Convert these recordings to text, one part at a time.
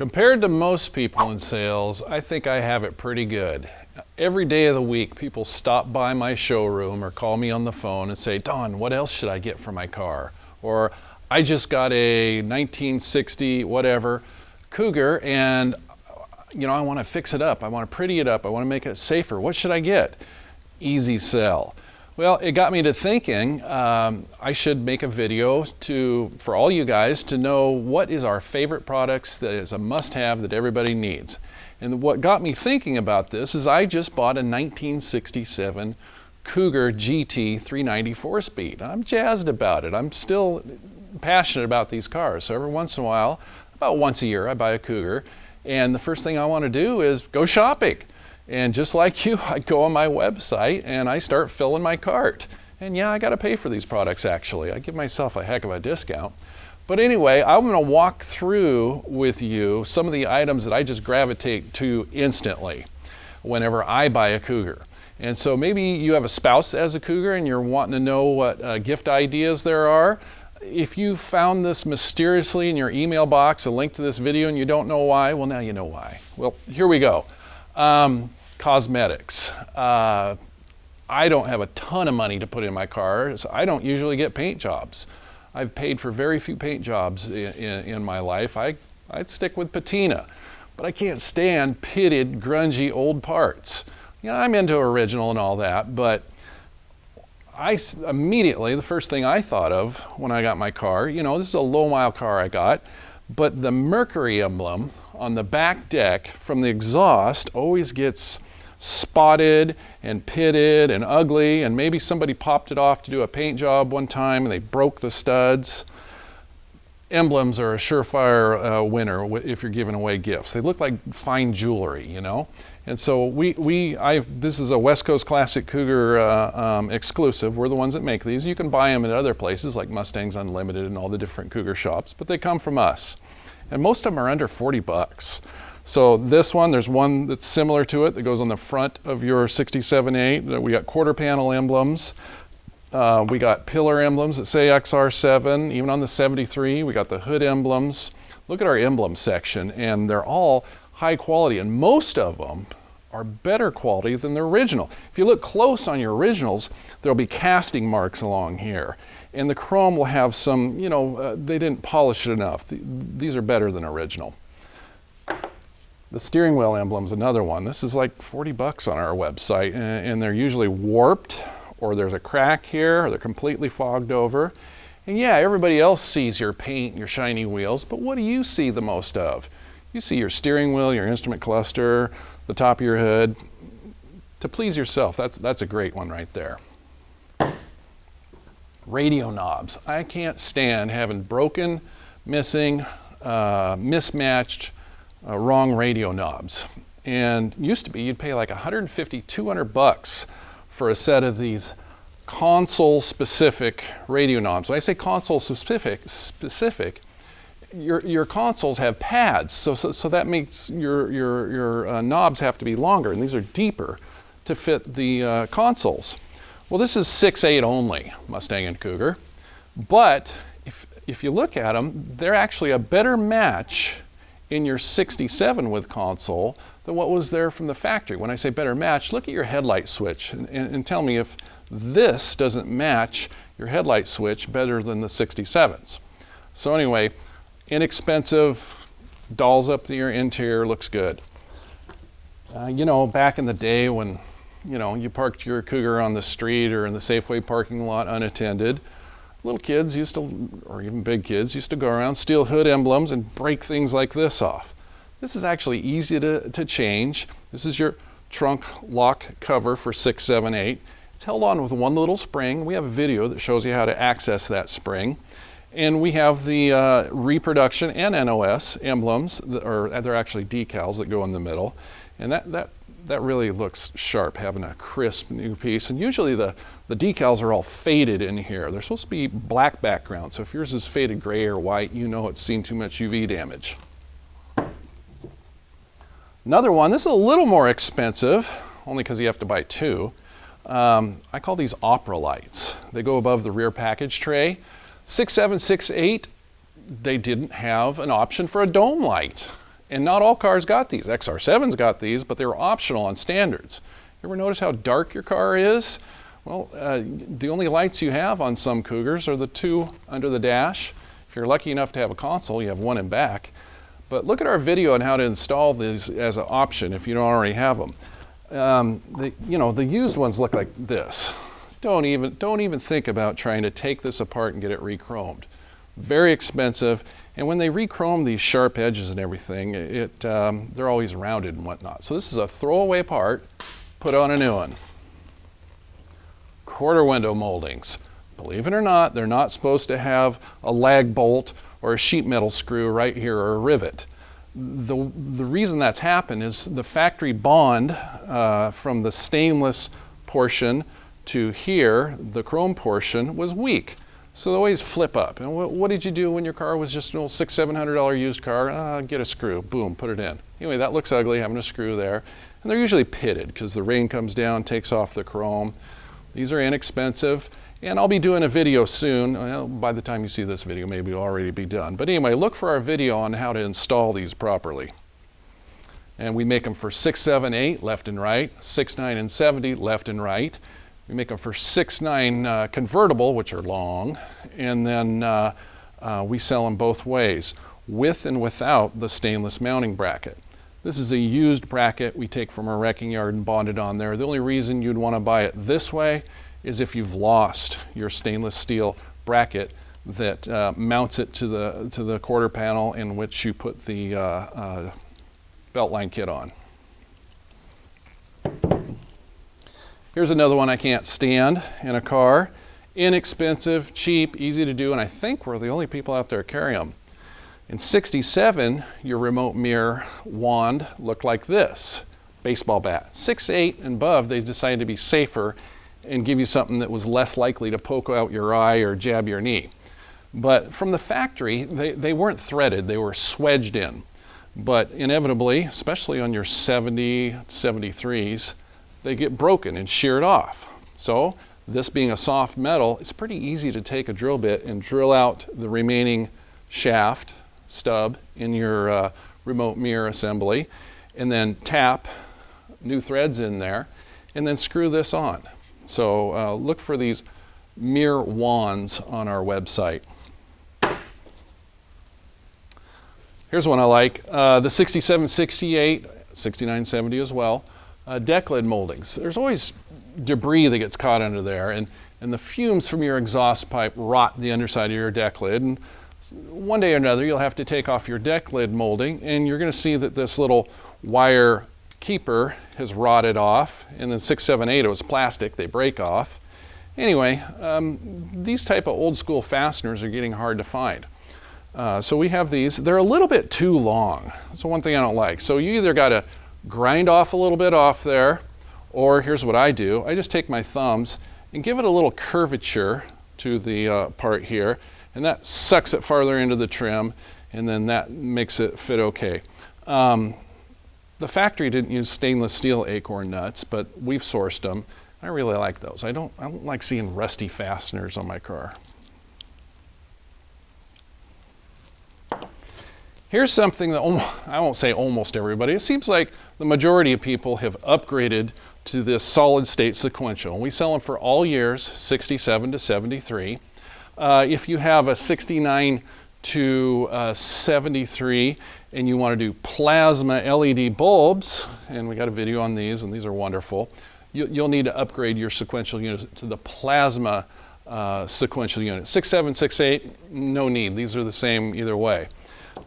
Compared to most people in sales, I think I have it pretty good. Every day of the week, people stop by my showroom or call me on the phone and say, Don, what else should I get for my car? Or I just got a 1960 whatever Cougar and I want to fix it up. I want to pretty it up. I want to make it safer. What should I get? Easy sell. Well, it got me to thinking I should make a video for all you guys to know what is our favorite products that is a must-have that everybody needs. And what got me thinking about this is I just bought a 1967 Cougar GT 390 4-speed. I'm jazzed about it. I'm still passionate about these cars. So every once in a while, about once a year, I buy a Cougar. And the first thing I want to do is go shopping. And just like you, I go on my website and I start filling my cart. And yeah, I got to pay for these products actually. I give myself a heck of a discount. But anyway, I'm going to walk through with you some of the items that I just gravitate to instantly whenever I buy a Cougar. And so maybe you have a spouse as a Cougar and you're wanting to know what gift ideas there are. If you found this mysteriously in your email box, a link to this video, and you don't know why, well, now you know why. Well, here we go. Cosmetics. I don't have a ton of money to put in my car, so I don't usually get paint jobs. I've paid for very few paint jobs in my life. I'd stick with patina, but I can't stand pitted, grungy old parts. I'm into original and all that, but immediately, the first thing I thought of when I got my car, this is a low mile car I got, but the Mercury emblem on the back deck from the exhaust always gets spotted and pitted and ugly, and maybe somebody popped it off to do a paint job one time and they broke the studs. Emblems are a surefire winner if you're giving away gifts. They look like fine jewelry, And so this is a West Coast Classic Cougar exclusive. We're the ones that make these. You can buy them at other places like Mustangs Unlimited and all the different Cougar shops, but they come from us. And most of them are under 40 bucks. So this one, there's one that's similar to it that goes on the front of your 67.8. We got quarter panel emblems. We got pillar emblems that say XR7. Even on the 73, we got the hood emblems. Look at our emblem section, and they're all high quality, and most of them are better quality than the original. If you look close on your originals, there'll be casting marks along here. And the chrome will have some, they didn't polish it enough. These are better than original. The steering wheel emblem's another one. This is like 40 bucks on our website, and they're usually warped, or there's a crack here, or they're completely fogged over. And yeah, everybody else sees your paint, your shiny wheels, but what do you see the most of? You see your steering wheel, your instrument cluster, the top of your hood. To please yourself, that's a great one right there. Radio knobs. I can't stand having broken, missing, mismatched, wrong radio knobs. And used to be you'd pay like 150, 200 bucks for a set of these console specific radio knobs. When I say console specific, your consoles have pads, so that makes your knobs have to be longer, and these are deeper to fit the consoles. Well, this is 6/8 only, Mustang and Cougar, but if you look at them, they're actually a better match in your 67 with console than what was there from the factory. When I say better match, look at your headlight switch and tell me if this doesn't match your headlight switch better than the 67s. So anyway, inexpensive, dolls up your interior, looks good. Back in the day when you parked your Cougar on the street or in the Safeway parking lot unattended, little kids used to, or even big kids, used to go around, steal hood emblems and break things like this off. This is actually easy to change. This is your trunk lock cover for 6, 7, 8. It's held on with one little spring. We have a video that shows you how to access that spring. And we have the reproduction and NOS emblems, or they're actually decals that go in the middle. And that really looks sharp, having a crisp new piece. And usually the decals are all faded in here. They're supposed to be black background, so if yours is faded gray or white, it's seen too much UV damage. Another one, this is a little more expensive, only because you have to buy two. I call these opera lights. They go above the rear package tray. 6, 7, 6, 8, they didn't have an option for a dome light. And not all cars got these. XR7's got these, but they were optional on standards. You ever notice how dark your car is? Well, the only lights you have on some Cougars are the two under the dash. If you're lucky enough to have a console, you have one in back. But look at our video on how to install these as an option if you don't already have them. The used ones look like this. Don't even think about trying to take this apart and get it re-chromed. Very expensive. And when they re-chrome these sharp edges and everything, they're always rounded and whatnot. So this is a throwaway part, put on a new one. Quarter window moldings. Believe it or not, they're not supposed to have a lag bolt or a sheet metal screw right here or a rivet. The reason that's happened is the factory bond from the stainless portion to here, the chrome portion, was weak. So they always flip up. And what did you do when your car was just an old $600-700 used car? Get a screw, boom, put it in. Anyway, that looks ugly, having a screw there. And they're usually pitted because the rain comes down, takes off the chrome. These are inexpensive. And I'll be doing a video soon. Well, by the time you see this video, maybe it'll already be done. But anyway, look for our video on how to install these properly. And we make them for 6, 7, 8, left and right, 6, 9, and 70, left and right. We make them for 6, 9 convertible, which are long, and then we sell them both ways, with and without the stainless mounting bracket. This is a used bracket we take from our wrecking yard and bond it on there. The only reason you'd want to buy it this way is if you've lost your stainless steel bracket that mounts it to the quarter panel in which you put the beltline kit on. Here's another one I can't stand in a car. Inexpensive, cheap, easy to do, and I think we're the only people out there carrying them. In '67, your remote mirror wand looked like this, baseball bat. 6, 8 and above, they decided to be safer and give you something that was less likely to poke out your eye or jab your knee. But from the factory, they weren't threaded, they were swedged in. But inevitably, especially on your 70, 73s, they get broken and sheared off. So this being a soft metal, it's pretty easy to take a drill bit and drill out the remaining shaft stub in your remote mirror assembly, and then tap new threads in there, and then screw this on. So look for these mirror wands on our website. Here's one I like, the 67, 68, 69, 70 as well. Deck lid moldings. There's always debris that gets caught under there, and the fumes from your exhaust pipe rot the underside of your deck lid. And one day or another, you'll have to take off your deck lid molding, and you're going to see that this little wire keeper has rotted off. And then 6, 7, 8, it was plastic. They break off. Anyway, these type of old school fasteners are getting hard to find. So we have these. They're a little bit too long. That's the one thing I don't like. So you either got to grind off a little bit off there, or here's what I do. I just take my thumbs and give it a little curvature to the part here, and that sucks it farther into the trim, and then that makes it fit okay. The factory didn't use stainless steel acorn nuts, but we've sourced them. I really like those. I don't like seeing rusty fasteners on my car. Here's something that I won't say almost everybody. It seems like the majority of people have upgraded to this solid state sequential. We sell them for all years, 67 to 73. If you have a 69 to 73 and you want to do plasma LED bulbs, and we got a video on these, and these are wonderful, you'll need to upgrade your sequential unit to the plasma sequential unit. 6, 7, 6, 8, no need. These are the same either way.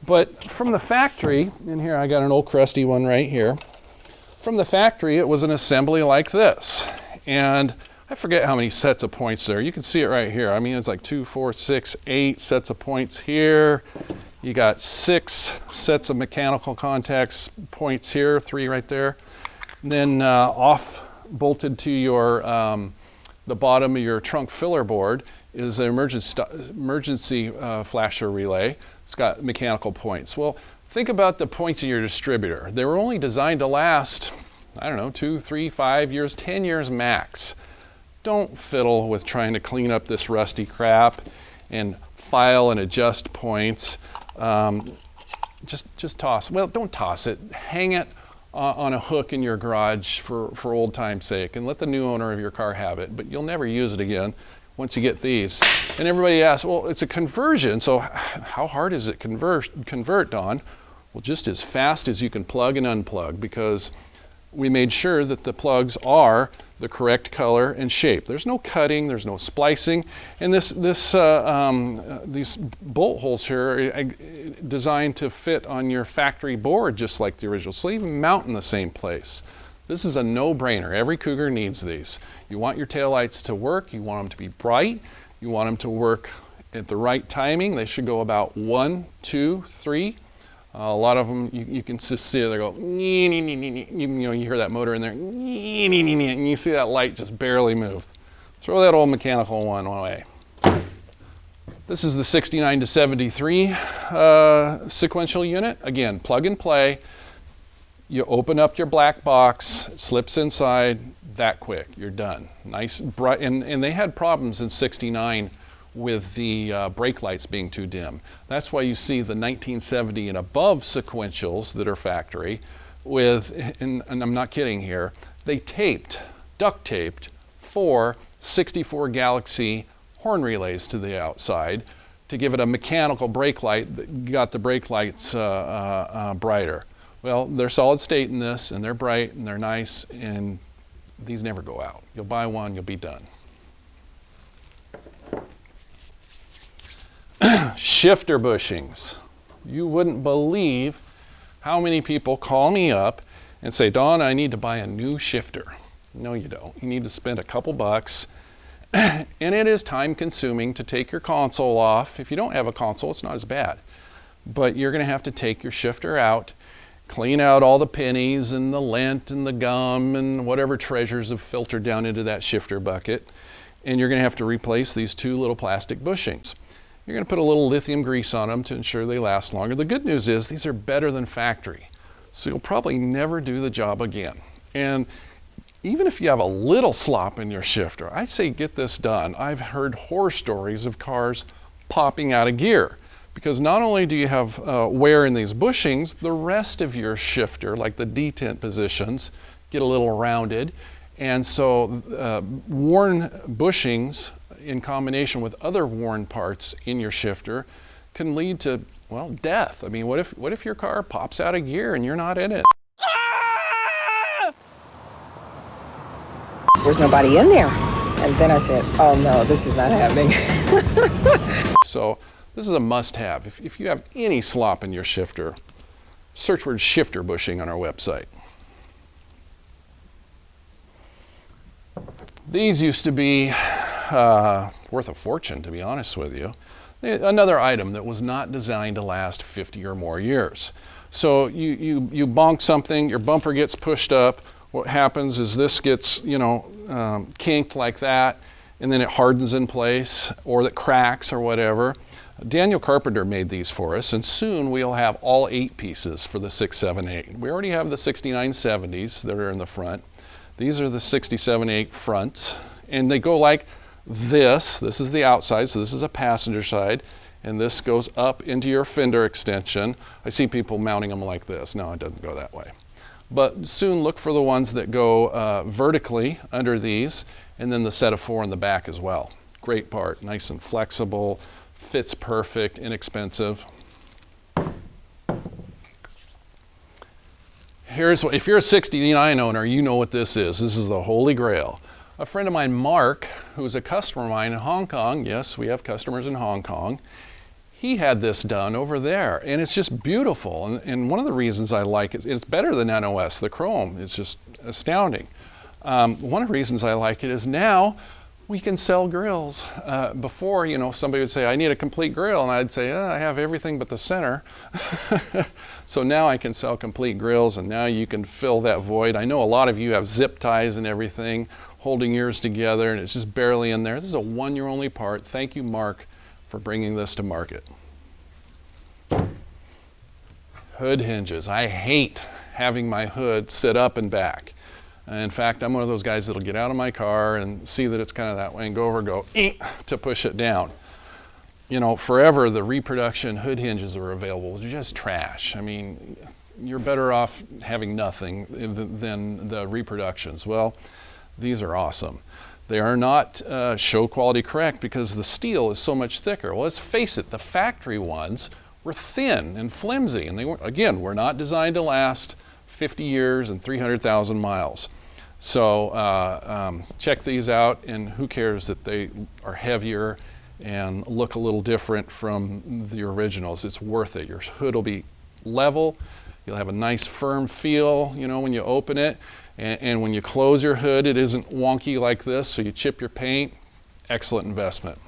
But from the factory, and here I got an old crusty one right here. From the factory, it was an assembly like this. And I forget how many sets of points there. You can see it right here. I mean, it's like 2, 4, 6, 8 sets of points here. You got 6 sets of mechanical contacts points here, 3 right there. And then off bolted to your the bottom of your trunk filler board is an emergency flasher relay. It's got mechanical points. Well, think about the points of your distributor. They were only designed to last, I don't know, 2, 3, 5 years, 10 years max. Don't fiddle with trying to clean up this rusty crap and file and adjust points. just toss. Well, don't toss it. Hang it on a hook in your garage for old time's sake, and let the new owner of your car have it. But you'll never use it again once you get these. And everybody asks, well, it's a conversion, so how hard is it convert, Don? Well, just as fast as you can plug and unplug, because we made sure that the plugs are the correct color and shape. There's no cutting, there's no splicing, and these bolt holes here are designed to fit on your factory board just like the original, so they even mount in the same place. This is a no-brainer. Every Cougar needs these. You want your taillights to work, you want them to be bright, you want them to work at the right timing. They should go about 1, 2, 3. A lot of them, you can just see they go, you hear that motor in there, and you see that light just barely move. Throw that old mechanical one away. This is the 69 to 73 sequential unit. Again, plug and play. You open up your black box, it slips inside, that quick, you're done. Nice, bright, and they had problems in 69 with the brake lights being too dim. That's why you see the 1970 and above sequentials that are factory with, and I'm not kidding here, they duct taped 4 64 Galaxy horn relays to the outside to give it a mechanical brake light that got the brake lights brighter. Well, they're solid state in this, and they're bright, and they're nice, and these never go out. You'll buy one, you'll be done. Shifter bushings. You wouldn't believe how many people call me up and say, Don, I need to buy a new shifter. No, you don't. You need to spend a couple bucks. And it is time consuming to take your console off. If you don't have a console, it's not as bad. But you're going to have to take your shifter out, clean out all the pennies and the lint and the gum and whatever treasures have filtered down into that shifter bucket. And you're going to have to replace these 2 little plastic bushings. You're going to put a little lithium grease on them to ensure they last longer. The good news is these are better than factory, so you'll probably never do the job again. And even if you have a little slop in your shifter, I say get this done. I've heard horror stories of cars popping out of gear because not only do you have wear in these bushings, the rest of your shifter, like the detent positions, get a little rounded. And so worn bushings in combination with other worn parts in your shifter can lead to, well, death. I mean, what if your car pops out of gear and you're not in it? There's nobody in there. And then I said, oh no, this is not happening. So this is a must-have. If you have any slop in your shifter, search word shifter bushing on our website. These used to be worth a fortune, to be honest with you. Another item that was not designed to last 50 or more years. So you bonk something, your bumper gets pushed up. What happens is this gets, kinked like that, and then it hardens in place, or it cracks or whatever. Daniel Carpenter made these for us, and soon we'll have all 8 pieces for the 678. We already have the 6970s that are in the front. These are the 67.8 fronts, and they go like this. This is the outside, so this is a passenger side, and this goes up into your fender extension. I see people mounting them like this. No, it doesn't go that way. But soon look for the ones that go vertically under these, and then the set of 4 in the back as well. Great part, nice and flexible, fits perfect, inexpensive. If you're a 69 owner, you know what this is. This is the Holy Grail. A friend of mine, Mark, who's a customer of mine in Hong Kong, yes, we have customers in Hong Kong, he had this done over there, and it's just beautiful. And one of the reasons I like it, it's better than NOS, the chrome, it's just astounding. One of the reasons I like it is now we can sell grills. Before, somebody would say, I need a complete grill, and I'd say, I have everything but the center. So now I can sell complete grills, and now you can fill that void. I know a lot of you have zip ties and everything holding yours together, and it's just barely in there. This is a one-year only part. Thank you, Mark, for bringing this to market. Hood hinges. I hate having my hood sit up and back. In fact, I'm one of those guys that'll get out of my car and see that it's kind of that way and go over and go to push it down. you know, forever the reproduction hood hinges that were available were just trash. I mean, you're better off having nothing than the reproductions. Well, these are awesome. They are not show quality correct because the steel is so much thicker. Well, let's face it, the factory ones were thin and flimsy, and they were, again, were not designed to last 50 years and 300,000 miles. So check these out, and who cares that they are heavier and look a little different from the originals. It's worth it. Your hood will be level. You'll have a nice firm feel, you know, when you open it. And when you close your hood, it isn't wonky like this, so you chip your paint. Excellent investment.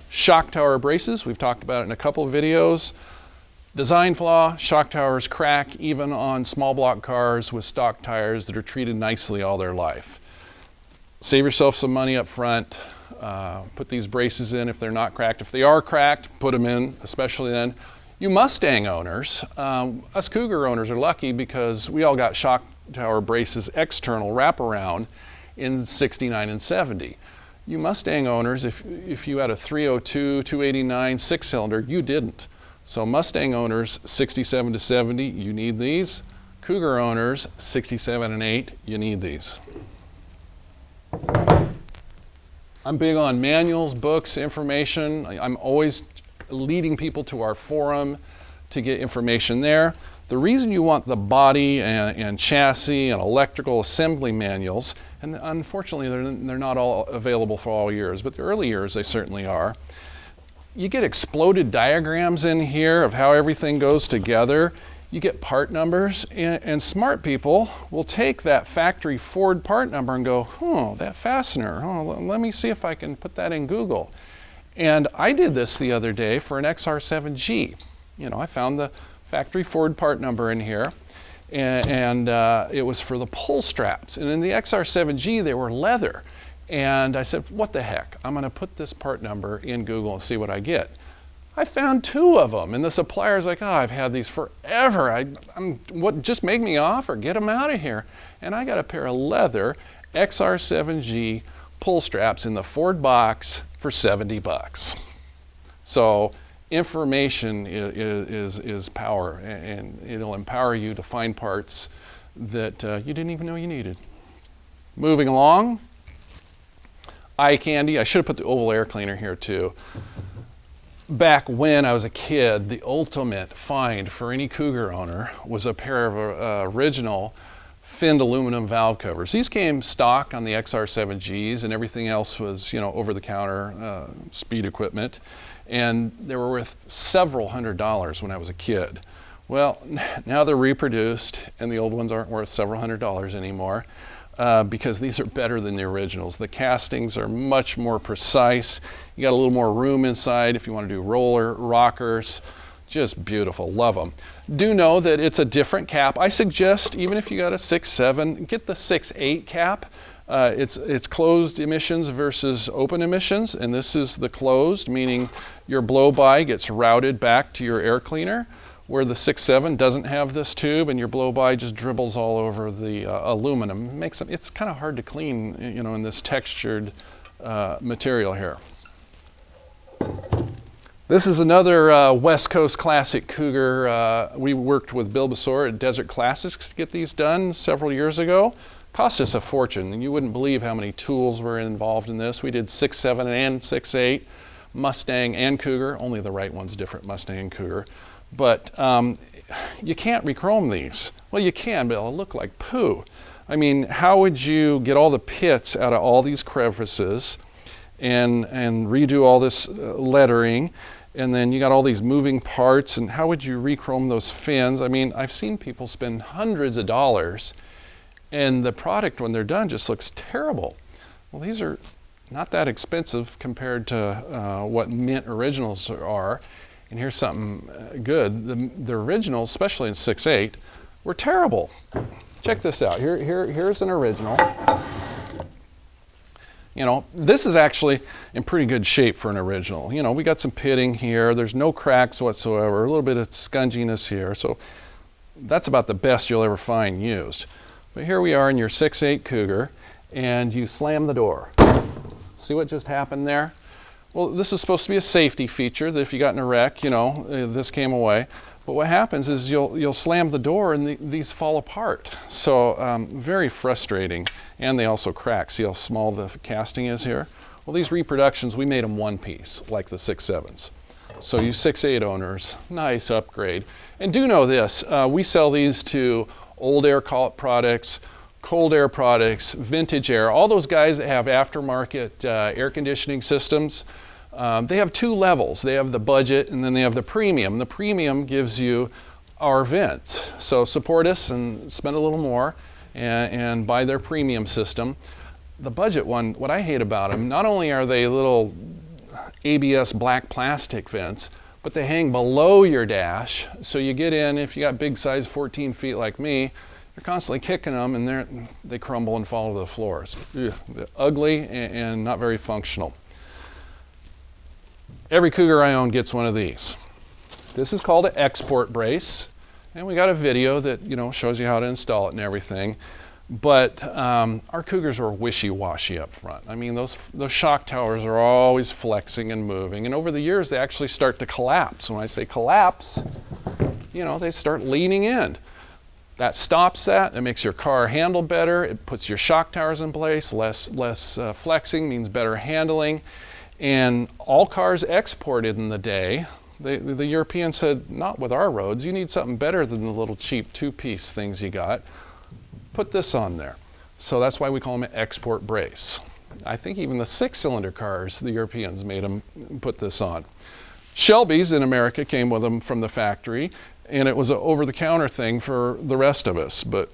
Shock tower braces, we've talked about it in a couple of videos. Design flaw, shock towers crack even on small block cars with stock tires that are treated nicely all their life. Save yourself some money up front. Put these braces in if they're not cracked. If they are cracked, put them in, especially then. You Mustang owners, us Cougar owners are lucky because we all got shock tower braces external wraparound in 69 and 70. You Mustang owners, if you had a 302, 289, 6-cylinder, you didn't. So Mustang owners, 67 to 70, you need these. Cougar owners, 67 and 8, you need these. I'm big on manuals, books, information. I'm always leading people to our forum to get information there. The reason you want the body and chassis and electrical assembly manuals, and unfortunately they're not all available for all years, but the early years they certainly are. You get exploded diagrams in here of how everything goes together. You get part numbers, and smart people will take that factory Ford part number and go, oh, that fastener, oh, let me see if I can put that in Google. And I did this the other day for an XR7G. You know, I found the factory Ford part number in here, and it was for the pull straps. And in the XR7G, they were leather. And I said, what the heck? I'm gonna put this part number in Google and see what I get. I found 2 of them, and the supplier's like, oh, I've had these forever. Just make me offer, get them out of here. And I got a pair of leather XR7G pull straps in the Ford box for 70 bucks. So information is power, and it'll empower you to find parts that you didn't even know you needed. Moving along, eye candy. I should have put the oval air cleaner here too. Back when I was a kid, the ultimate find for any Cougar owner was a pair of original finned aluminum valve covers. These came stock on the XR7Gs, and everything else was, you know, over-the-counter speed equipment. And they were worth several $100s when I was a kid. Well, now they're reproduced, and the old ones aren't worth several $100s anymore because these are better than the originals. The castings are much more precise. You got a little more room inside if you want to do roller, rockers. Just beautiful, love them. Do know that it's a different cap. I suggest, even if you got a 6.7, get the 6.8 cap. It's closed emissions versus open emissions, and this is the closed, meaning your blow-by gets routed back to your air cleaner, where the 6.7 doesn't have this tube, and your blow-by just dribbles all over the aluminum. It's kind of hard to clean, you know, in this textured material here. This is another West Coast classic Cougar. We worked with Bill Besore at Desert Classics to get these done several years ago. Cost us a fortune, and you wouldn't believe how many tools were involved in this. We did 6.7 and 6.8, Mustang and Cougar, only the right one's different, Mustang and Cougar. But you can't rechrome these. Well, you can, but it'll look like poo. I mean, how would you get all the pits out of all these crevices and redo all this lettering? And then you got all these moving parts, and how would you rechrome those fins? I mean, I've seen people spend hundreds of dollars, and the product when they're done just looks terrible. Well, these are not that expensive compared to what mint originals are. And here's something good. The originals, especially in 6.8, were terrible. Check this out. Here's an original. You know, this is actually in pretty good shape for an original. You know, we got some pitting here. There's no cracks whatsoever. A little bit of scunginess here. So that's about the best you'll ever find used. But here we are in your 6.8 Cougar, and you slam the door. See what just happened there? Well, this is supposed to be a safety feature that if you got in a wreck, you know, this came away. But what happens is you'll slam the door and these fall apart. So very frustrating. And they also crack. See how small the casting is here? Well, these reproductions, we made them one piece, like the 6.7s. So you 6.8 owners, nice upgrade. And do know this, we sell these to old air products, cold air products, vintage air, all those guys that have aftermarket air conditioning systems. They have two levels. They have the budget and then they have the premium. The premium gives you our vents. So support us and spend a little more and buy their premium system. The budget one, what I hate about them, not only are they little ABS black plastic vents, but they hang below your dash. So you get in, if you got big size 14 feet like me, you're constantly kicking them and they crumble and fall to the floor. It's ugly and not very functional. Every Cougar I own gets one of these. This is called an export brace, and we got a video that, you know, shows you how to install it and everything. But our Cougars are wishy-washy up front. I mean, those shock towers are always flexing and moving, and over the years they actually start to collapse. When I say collapse, you know, they start leaning in. That stops that. It makes your car handle better. It puts your shock towers in place. Less flexing means better handling. And all cars exported in the day, the Europeans said, not with our roads. You need something better than the little cheap two-piece things you got. Put this on there. So that's why we call them an export brace. I think even the 6-cylinder cars, the Europeans made them put this on. Shelby's in America came with them from the factory, and it was an over-the-counter thing for the rest of us, but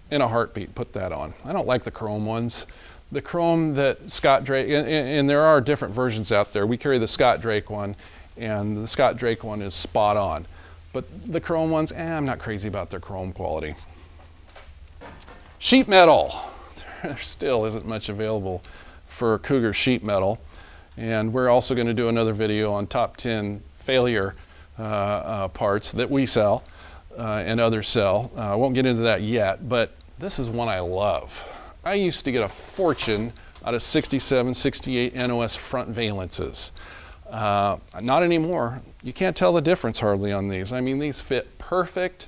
in a heartbeat, put that on. I don't like the chrome ones. The chrome that Scott Drake, and there are different versions out there. We carry the Scott Drake one, and the Scott Drake one is spot on. But the chrome ones, I'm not crazy about their chrome quality. Sheet metal. There still isn't much available for Cougar sheet metal. And we're also going to do another video on top 10 failure parts that we sell and others sell. I won't get into that yet, but this is one I love. I used to get a fortune out of 67, 68 NOS front valences. Not anymore. You can't tell the difference hardly on these. I mean, these fit perfect,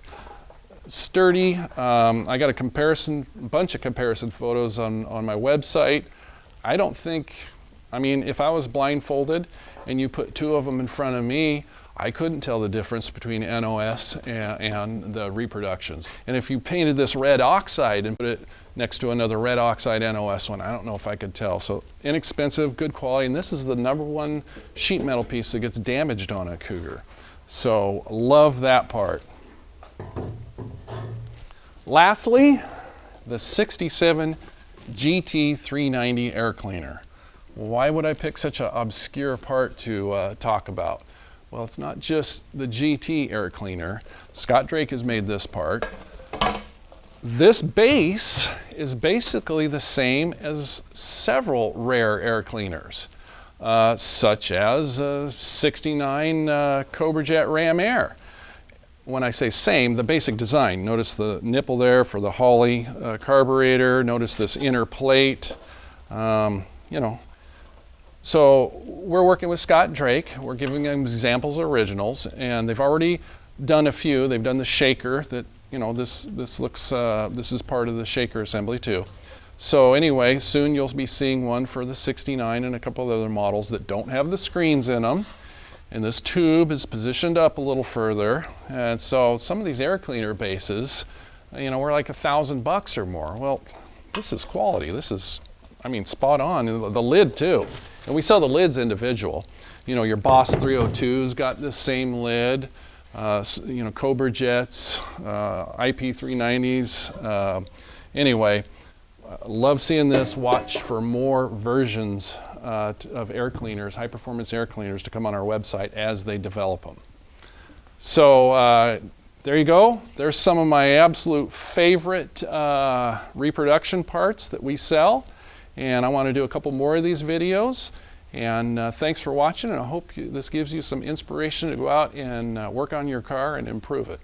sturdy. I got a bunch of comparison photos on my website. I don't think, I mean, if I was blindfolded and you put two of them in front of me, I couldn't tell the difference between NOS and the reproductions. And if you painted this red oxide and put it next to another red oxide NOS one, I don't know if I could tell. So inexpensive, good quality, and this is the #1 sheet metal piece that gets damaged on a Cougar. So love that part. Lastly, the 67 GT 390 air cleaner. Why would I pick such an obscure part to talk about? Well, it's not just the GT air cleaner. Scott Drake has made this part. This base is basically the same as several rare air cleaners, such as 69 Cobra Jet Ram Air. When I say same, the basic design, notice the nipple there for the Holley carburetor, notice this inner plate, you know. So we're working with Scott Drake. We're giving them examples of originals, and they've already done a few. They've done the shaker that, you know, this is part of the shaker assembly too. So anyway, soon you'll be seeing one for the 69 and a couple of other models that don't have the screens in them. And this tube is positioned up a little further. And so some of these air cleaner bases, you know, we're like $1,000 or more. Well, this is quality. This is, I mean, spot on. And the lid too. And we sell the lids individual. You know, your Boss 302's got the same lid. You know, Cobra Jets, IP 390s. Anyway, love seeing this. Watch for more versions of air cleaners, high performance air cleaners, to come on our website as they develop them. So there you go. There's some of my absolute favorite reproduction parts that we sell. And I want to do a couple more of these videos. And thanks for watching, and I hope this gives you some inspiration to go out and work on your car and improve it.